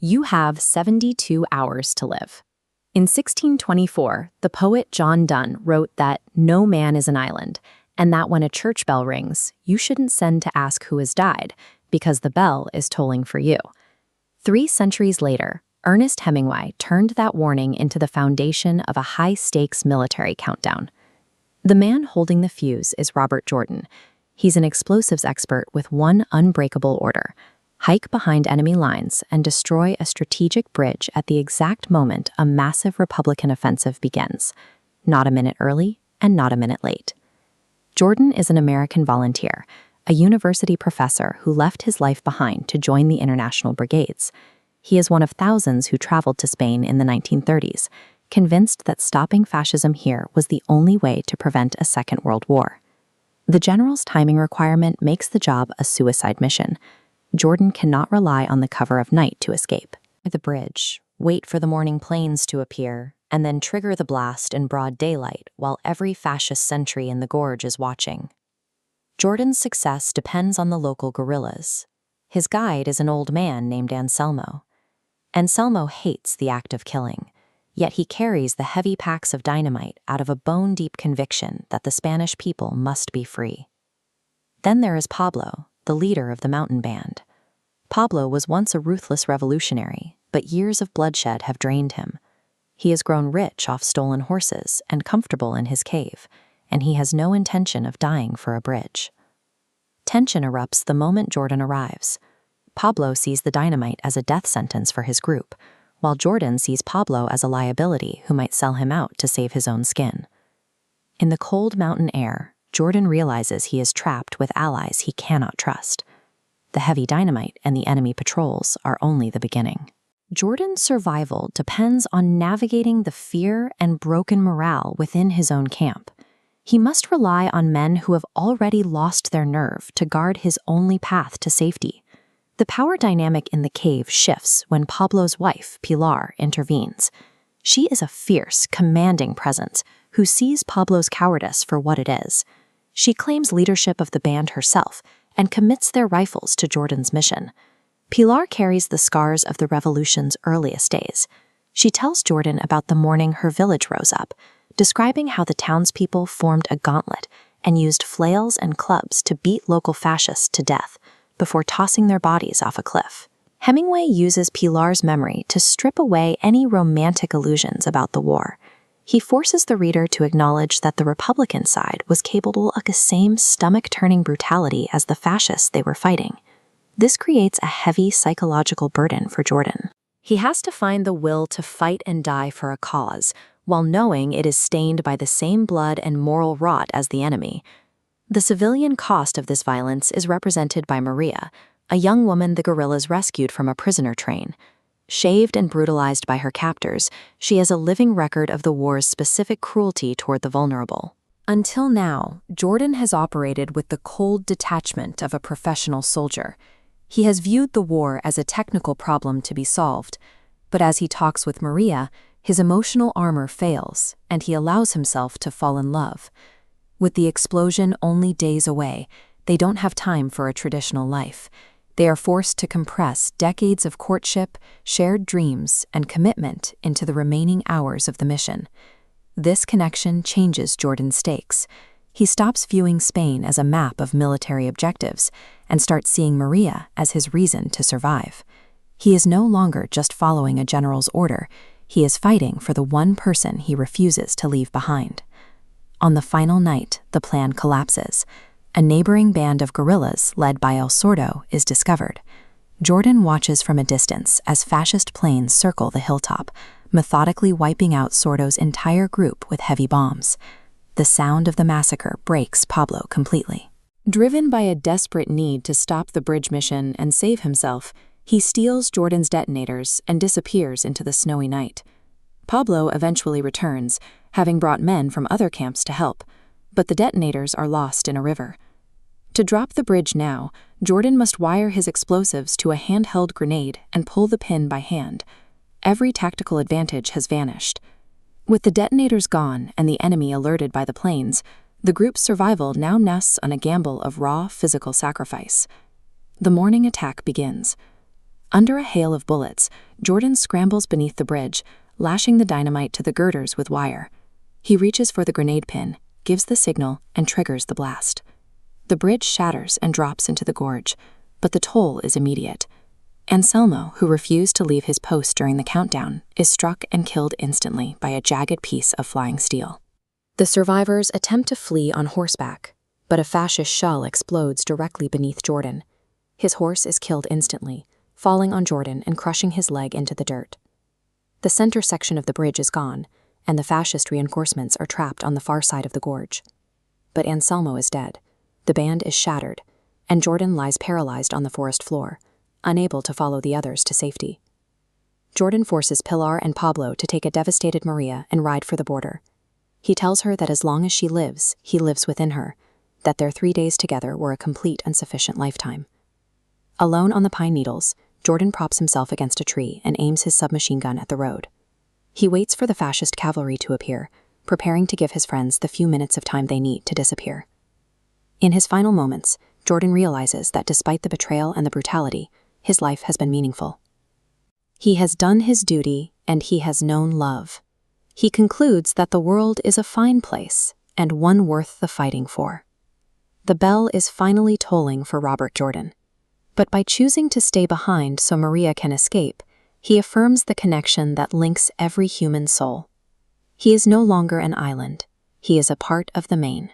You have 72 hours to live. In 1624, the poet John Donne wrote that no man is an island, and that when a church bell rings, you shouldn't send to ask who has died, because the bell is tolling for you. 3 centuries later, Ernest Hemingway turned that warning into the foundation of a high-stakes military countdown. The man holding the fuse is Robert Jordan. He's an explosives expert with one unbreakable order: hike behind enemy lines and destroy a strategic bridge at the exact moment a massive Republican offensive begins. Not a minute early and not a minute late. Jordan is an American volunteer, a university professor who left his life behind to join the international brigades. He is one of thousands who traveled to Spain in the 1930s, convinced that stopping fascism here was the only way to prevent a Second World War. The general's timing requirement makes the job a suicide mission. Jordan cannot rely on the cover of night to escape. The bridge, wait for the morning planes to appear, and then trigger the blast in broad daylight while every fascist sentry in the gorge is watching. Jordan's success depends on the local guerrillas. His guide is an old man named Anselmo. Anselmo hates the act of killing, yet he carries the heavy packs of dynamite out of a bone-deep conviction that the Spanish people must be free. Then there is Pablo, the leader of the mountain band. Pablo was once a ruthless revolutionary, but years of bloodshed have drained him. He has grown rich off stolen horses and comfortable in his cave, and he has no intention of dying for a bridge. Tension erupts the moment Jordan arrives. Pablo sees the dynamite as a death sentence for his group, while Jordan sees Pablo as a liability who might sell him out to save his own skin. In the cold mountain air, Jordan realizes he is trapped with allies he cannot trust. The heavy dynamite and the enemy patrols are only the beginning. Jordan's survival depends on navigating the fear and broken morale within his own camp. He must rely on men who have already lost their nerve to guard his only path to safety. The power dynamic in the cave shifts when Pablo's wife, Pilar, intervenes. She is a fierce, commanding presence who sees Pablo's cowardice for what it is. She claims leadership of the band herself and commits their rifles to Jordan's mission. Pilar carries the scars of the revolution's earliest days. She tells Jordan about the morning her village rose up, describing how the townspeople formed a gauntlet and used flails and clubs to beat local fascists to death before tossing their bodies off a cliff. Hemingway uses Pilar's memory to strip away any romantic illusions about the war. He forces the reader to acknowledge that the Republican side was capable of the same stomach-turning brutality as the fascists they were fighting. This creates a heavy psychological burden for Jordan. He has to find the will to fight and die for a cause, while knowing it is stained by the same blood and moral rot as the enemy. The civilian cost of this violence is represented by María, a young woman the guerrillas rescued from a prisoner train. Shaved and brutalized by her captors, she has a living record of the war's specific cruelty toward the vulnerable. Until now, Jordan has operated with the cold detachment of a professional soldier. He has viewed the war as a technical problem to be solved, but as he talks with María, his emotional armor fails, and he allows himself to fall in love. With the explosion only days away, they don't have time for a traditional life. They are forced to compress decades of courtship, shared dreams, and commitment into the remaining hours of the mission. This connection changes Jordan's stakes. He stops viewing Spain as a map of military objectives and starts seeing María as his reason to survive. He is no longer just following a general's order. He is fighting for the one person he refuses to leave behind. On the final night, the plan collapses. A neighboring band of guerrillas led by El Sordo is discovered. Jordan watches from a distance as fascist planes circle the hilltop, methodically wiping out Sordo's entire group with heavy bombs. The sound of the massacre breaks Pablo completely. Driven by a desperate need to stop the bridge mission and save himself, he steals Jordan's detonators and disappears into the snowy night. Pablo eventually returns, having brought men from other camps to help, but the detonators are lost in a river. To drop the bridge now, Jordan must wire his explosives to a handheld grenade and pull the pin by hand. Every tactical advantage has vanished. With the detonators gone and the enemy alerted by the planes, the group's survival now nests on a gamble of raw physical sacrifice. The morning attack begins. Under a hail of bullets, Jordan scrambles beneath the bridge, lashing the dynamite to the girders with wire. He reaches for the grenade pin, gives the signal, and triggers the blast. The bridge shatters and drops into the gorge, but the toll is immediate. Anselmo, who refused to leave his post during the countdown, is struck and killed instantly by a jagged piece of flying steel. The survivors attempt to flee on horseback, but a fascist shell explodes directly beneath Jordan. His horse is killed instantly, falling on Jordan and crushing his leg into the dirt. The center section of the bridge is gone, and the fascist reinforcements are trapped on the far side of the gorge. But Anselmo is dead, the band is shattered, and Jordan lies paralyzed on the forest floor, unable to follow the others to safety. Jordan forces Pilar and Pablo to take a devastated Maria and ride for the border. He tells her that as long as she lives, he lives within her, that their 3 days together were a complete and sufficient lifetime. Alone on the pine needles, Jordan props himself against a tree and aims his submachine gun at the road. He waits for the fascist cavalry to appear, preparing to give his friends the few minutes of time they need to disappear. In his final moments, Jordan realizes that despite the betrayal and the brutality, his life has been meaningful. He has done his duty, and he has known love. He concludes that the world is a fine place, and one worth the fighting for. The bell is finally tolling for Robert Jordan. But by choosing to stay behind so Maria can escape, he affirms the connection that links every human soul. He is no longer an island. He is a part of the main.